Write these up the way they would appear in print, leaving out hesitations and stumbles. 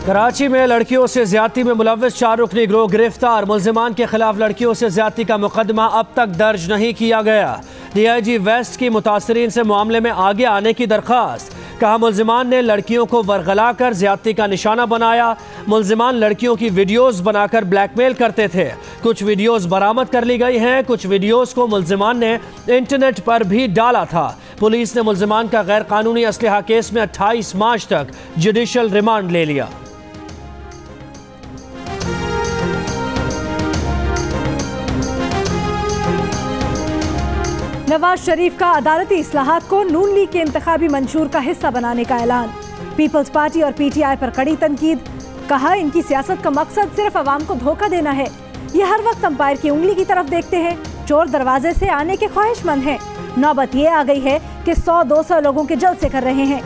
कराची में लड़कियों से ज्यादती में मुलव्वस 4 रुकनी गिरोह गिरफ्तार। मुल्जिमान के खिलाफ लड़कियों से ज्यादती का मुकदमा अब तक दर्ज नहीं किया गया। DIG वेस्ट की मुतासरीन से मामले में आगे आने की दरख्वास्त। कहा मुल्जिमान ने लड़कियों को वरगला कर ज्यादती का निशाना बनाया। मुल्जिमान लड़कियों की वीडियोस बनाकर ब्लैकमेल करते थे। कुछ वीडियोस बरामद कर ली गई हैं। कुछ वीडियोस को मुल्जिमान ने इंटरनेट पर भी डाला था। पुलिस ने मुल्जिमान का गैर कानूनी असलहा केस में 28 मार्च तक जुडिशल रिमांड ले लिया। नवाज शरीफ का अदालती इस्लाहात को नून लीग के इंतखाबी मंशूर का हिस्सा बनाने का ऐलान। पीपल्स पार्टी और PTI पर कड़ी तनकीद। कहा इनकी सियासत का मकसद सिर्फ अवाम को धोखा देना है। ये हर वक्त अंपायर की उंगली की तरफ देखते हैं। चोर दरवाजे से आने के ख्वाहिशमंद हैं। नौबत ये आ गई है कि 100-200 लोगों के जलसे कर रहे हैं।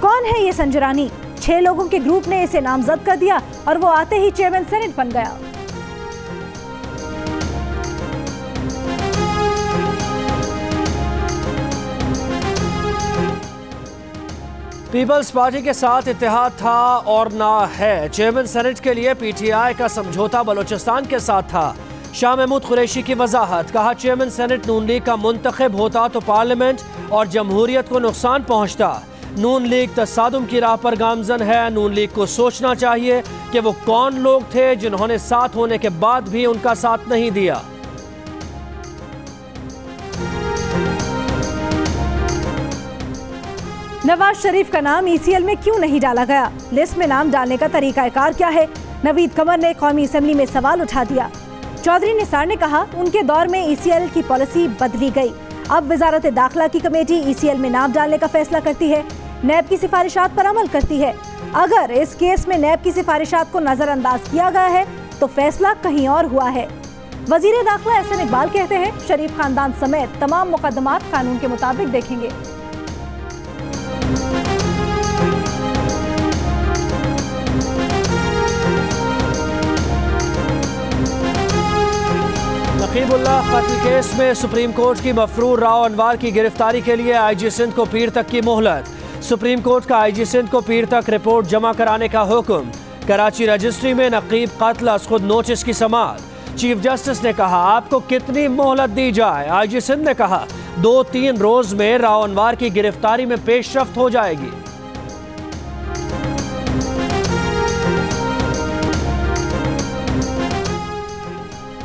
कौन है ये संजरानी? 6 लोगों के ग्रुप ने इसे नामजद कर दिया और वो आते ही चेयरमैन सेनेट बन गया। पीपल्स पार्टी के साथ इत्तेहाद था और ना है। चेयरमैन सेनेट के लिए PTI का समझौता बलोचिस्तान के साथ था। शाह महमूद कुरैशी की वजाहत। कहा चेयरमैन सेनेट नून लीग का मुंतखब होता तो पार्लियामेंट और जमहूरियत को नुकसान पहुंचता। नून लीग तसादुम की राह पर गामजन है। नून लीग को सोचना चाहिए कि वो कौन लोग थे जिन्होंने साथ होने के बाद भी उनका साथ नहीं दिया। नवाज शरीफ का नाम ECL में क्यों नहीं डाला गया? लिस्ट में नाम डालने का तरीकाकार क्या है? नवीद कमर ने कौमी असेंबली में सवाल उठा दिया। चौधरी निसार ने कहा उनके दौर में ECL की पॉलिसी बदली गई। अब वजारत दाखिला की कमेटी ECL में नाम डालने का फैसला करती है। नैब की सिफारिशात पर अमल करती है। अगर इस केस में नैब की सिफारिशात को नजरअंदाज किया गया है तो फैसला कहीं और हुआ है। वजीर दाखिला एहसन इकबाल कहते हैं शरीफ खानदान समेत तमाम मुकदमात कानून के मुताबिक देखेंगे। नकीबुल्लाह कत्ल केस में सुप्रीम कोर्ट की मफरूर राव अनवार की गिरफ्तारी के लिए IG सिंध को पीर तक की मोहलत। सुप्रीम कोर्ट का IG सिंध को पीर तक रिपोर्ट जमा कराने का हुक्म। कराची रजिस्ट्री में नकीब कत्ल अज खुद नोटिस की समाअत। चीफ जस्टिस ने कहा आपको कितनी मोहलत दी जाए? IG सिंध ने कहा 2-3 रोज में राव अनवार की गिरफ्तारी में पेशरफ्त हो जाएगी।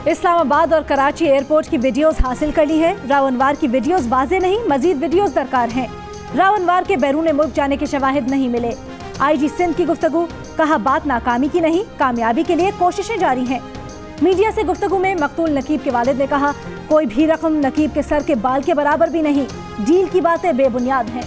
इस्लामाबाद और कराची एयरपोर्ट की वीडियोस हासिल कर ली है। राव अनवार की वीडियोस वाज़े नहीं, मजीद वीडियोस दरकार हैं। राव अनवार के बैरून मुल्क जाने के शवाहिद नहीं मिले। IG सिंध की गुफ्तगू। कहा बात नाकामी की नहीं, कामयाबी के लिए कोशिशें जारी हैं। मीडिया से गुफ्तगू में मकतूल नकीब के वालिद ने कहा कोई भी रकम नकीब के सर के बाल के बराबर भी नहीं। डील की बातें बेबुनियाद हैं।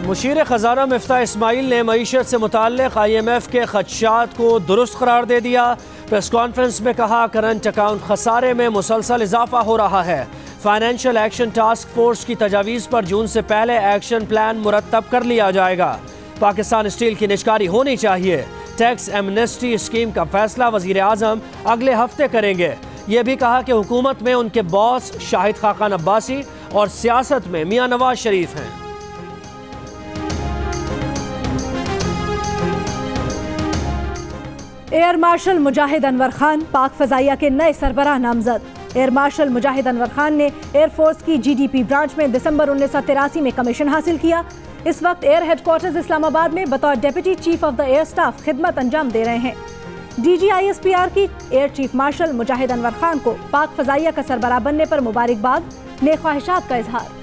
मुशीर खजाना मिफ्ता इस्माइल ने मईशत से मुताल्लिक़ IMF के खदशात को दुरुस्त करार दे दिया। प्रेस कॉन्फ्रेंस में कहा करंट अकाउंट खसारे में मुसलसल इजाफा हो रहा है। फाइनेंशियल एक्शन टास्क फोर्स की तजावीज़ पर जून से पहले एक्शन प्लान मुरतब कर लिया जाएगा। पाकिस्तान स्टील की निष्कारी होनी चाहिए। टैक्स एमनेस्टी स्कीम का फैसला वज़ीर आज़म अगले हफ्ते करेंगे। ये भी कहा कि हुकूमत में उनके बॉस शाहिद खाकान अब्बासी और सियासत में मियां नवाज शरीफ हैं। एयर मार्शल मुजाहिद अनवर खान पाक फजाइया के नए सरबराह नामजद। एयर मार्शल मुजाहिद अनवर खान ने एयरफोर्स की GDP ब्रांच में दिसंबर 1983 में कमीशन हासिल किया। इस वक्त एयर हेडक्वार्टर्स इस्लामाबाद में बतौर deputy chief of the air staff खिदमत अंजाम दे रहे हैं। DG ISPR की एयर चीफ मार्शल मुजाहिद अनवर खान को पाक फजाइया का सरबराह बनने पर मुबारकबाद। नेक ख्वाहिशात का इजहार।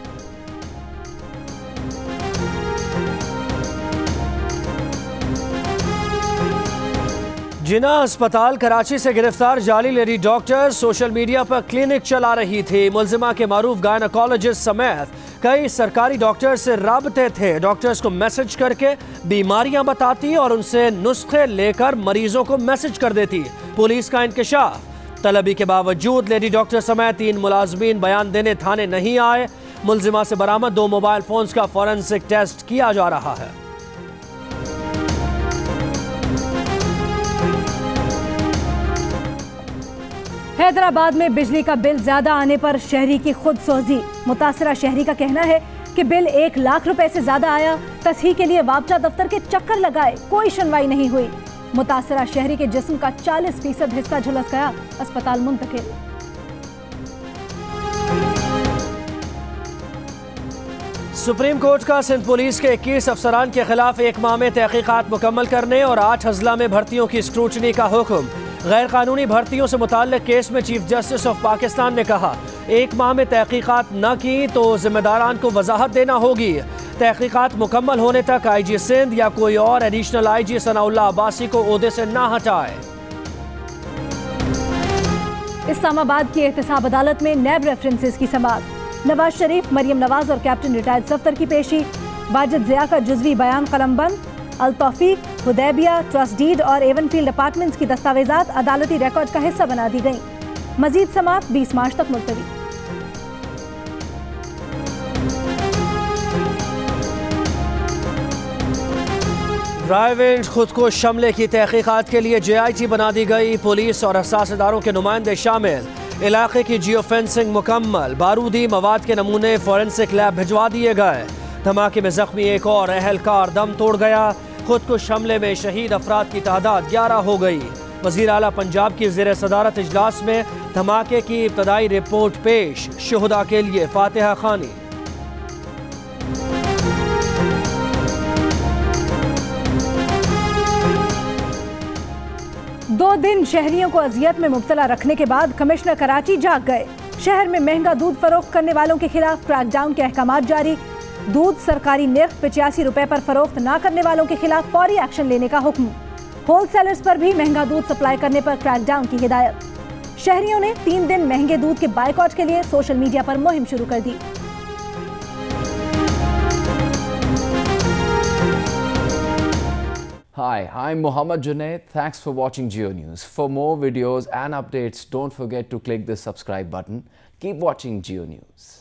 जिन्ना अस्पताल कराची से गिरफ्तार जाली लेडी डॉक्टर सोशल मीडिया पर क्लिनिक चला रही थी। मुल्जिमा के मारूफ गायनोकोलॉजिस्ट समेत कई सरकारी डॉक्टर से राबते थे। डॉक्टर्स को मैसेज करके बीमारियां बताती और उनसे नुस्खे लेकर मरीजों को मैसेज कर देती। पुलिस का इंकशाफ। तलबी के बावजूद लेडी डॉक्टर समेत 3 मुलाजमीन बयान देने थाने नहीं आए। मुल्जिमा से बरामद 2 मोबाइल फोन्स का फॉरेंसिक टेस्ट किया जा रहा है। हैदराबाद में बिजली का बिल ज्यादा आने पर शहरी की खुद सोजी। मुतासरा शहरी का कहना है कि बिल 1 लाख रुपए से ज्यादा आया। तस्हीह के लिए वापचा दफ्तर के चक्कर लगाए, कोई सुनवाई नहीं हुई। मुतासरा शहरी के जिस्म का 40% हिस्सा झुलस गया, अस्पताल मुंतकिल। सुप्रीम कोर्ट का सिंध पुलिस के 21 अफसरान के खिलाफ 1 माह में तहकीकात मुकम्मल करने और 8 अजला में भर्तियों की स्क्रूटनी का हुक्म। गैर कानूनी भर्तियों से मुताल्लिक केस में चीफ जस्टिस ऑफ पाकिस्तान ने कहा 1 माह में तहकीकात न की तो जिम्मेदारान को वजाहत देना होगी। तहकीकात मुकम्मल होने तक IG सिंध या कोई और एडिशनल IG सनाउल्लाह अब्बासी को ओहदे से न हटाए। इस्लामाबाद की एहतसाब अदालत में नैब रेफरेंसेस की समाअत। नवाज शरीफ, मरियम नवाज और कैप्टन रिटायर्ड सफ्तर की पेशी। वाजिद ज़िया का जुज़वी बयान कलमबंद। अल तौफीक, हुदैबिया, ट्रस्ट डीड और एवनफील्ड अपार्टमेंट्स की दस्तावेजात अदालती रिकॉर्ड का हिस्सा बना दी गई। मजीद समाअत 20 मार्च तक मुलतवी। ड्राइव इन खुदकुश हमले की तहकीकात के लिए JIT बना दी गई। पुलिस और हसास इदारों के नुमाइंदे शामिल। इलाके की जियो फेंसिंग मुकम्मल। बारूदी मवाद के नमूने फॉरेंसिक लैब भिजवा दिए गए। धमाके में जख्मी एक और अहलकार दम तोड़ गया। खुदकुश हमले में शहीद अफराद की तादाद 11 हो गई। वज़ीर आला पंजाब की ज़ेर सदारत इजलास में धमाके की इब्तदाई रिपोर्ट पेश। शुहदा के लिए फातिहा खानी। दो दिन शहरियों को अजियत में मुब्तला रखने के बाद कमिश्नर कराची जाग गए। शहर में महंगा दूध फरोख्त करने वालों के खिलाफ क्रैकडाउन के अहकामात जारी। दूध सरकारी निर्ख 85 रुपए पर फरोख्त न करने वालों के खिलाफ फौरी एक्शन लेने का हुक्म। होलसेलर्स पर भी महंगा दूध सप्लाई करने पर क्रैकडाउन की हिदायत। शहरियों ने 3 दिन महंगे दूध के बायकॉट के लिए सोशल मीडिया पर मुहिम शुरू कर दी। Hi, I'm Mohammad Junaid. Thanks for watching GeoNews. For more videos and updates, don't forget to click the subscribe button. Keep watching GeoNews.